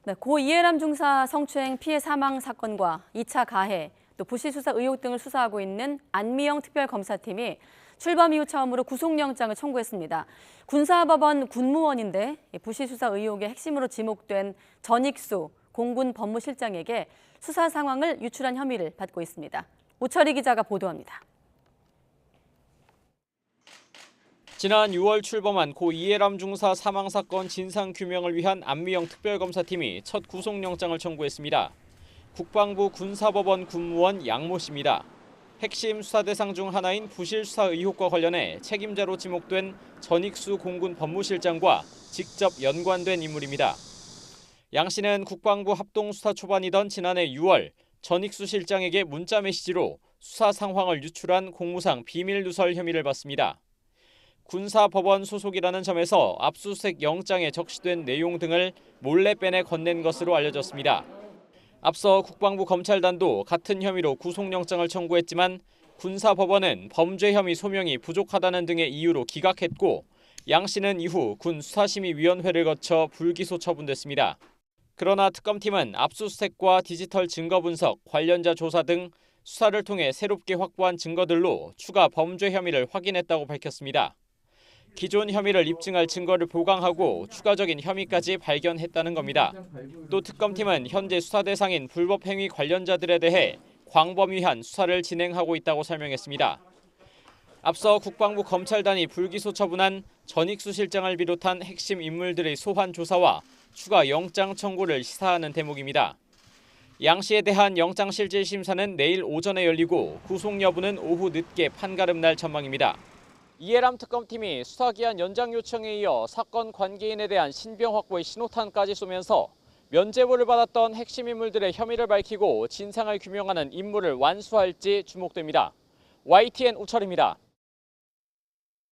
네, 고 이해람 중사 성추행 피해 사망 사건과 2차 가해, 또 부실 수사 의혹 등을 수사하고 있는 안미영 특별검사팀이 출범 이후 처음으로 구속영장을 청구했습니다. 군사법원 군무원인데 부실 수사 의혹의 핵심으로 지목된 전익수 공군 법무실장에게 수사 상황을 유출한 혐의를 받고 있습니다. 오철희 기자가 보도합니다. 지난 6월 출범한 고 이해람 중사 사망 사건 진상 규명을 위한 안미영 특별검사팀이 첫 구속영장을 청구했습니다. 국방부 군사법원 군무원 양모 씨입니다. 핵심 수사 대상 중 하나인 부실 수사 의혹과 관련해 책임자로 지목된 전익수 공군 법무실장과 직접 연관된 인물입니다. 양 씨는 국방부 합동수사 초반이던 지난해 6월 전익수 실장에게 문자 메시지로 수사 상황을 유출한 공무상 비밀 누설 혐의를 받습니다. 군사법원 소속이라는 점에서 압수수색 영장에 적시된 내용 등을 몰래 빼내 건넨 것으로 알려졌습니다. 앞서 국방부 검찰단도 같은 혐의로 구속영장을 청구했지만 군사법원은 범죄 혐의 소명이 부족하다는 등의 이유로 기각했고 양 씨는 이후 군 수사심의위원회를 거쳐 불기소 처분됐습니다. 그러나 특검팀은 압수수색과 디지털 증거 분석, 관련자 조사 등 수사를 통해 새롭게 확보한 증거들로 추가 범죄 혐의를 확인했다고 밝혔습니다. 기존 혐의를 입증할 증거를 보강하고 추가적인 혐의까지 발견했다는 겁니다. 또 특검팀은 현재 수사 대상인 불법 행위 관련자들에 대해 광범위한 수사를 진행하고 있다고 설명했습니다. 앞서 국방부 검찰단이 불기소 처분한 전익수 실장을 비롯한 핵심 인물들의 소환 조사와 추가 영장 청구를 시사하는 대목입니다. 양 씨에 대한 영장실질심사는 내일 오전에 열리고 구속 여부는 오후 늦게 판가름 날 전망입니다. 이해람 특검팀이 수사기한 연장 요청에 이어 사건 관계인에 대한 신병 확보의 신호탄까지 쏘면서 면죄부를 받았던 핵심 인물들의 혐의를 밝히고 진상을 규명하는 임무를 완수할지 주목됩니다. YTN 오철입니다.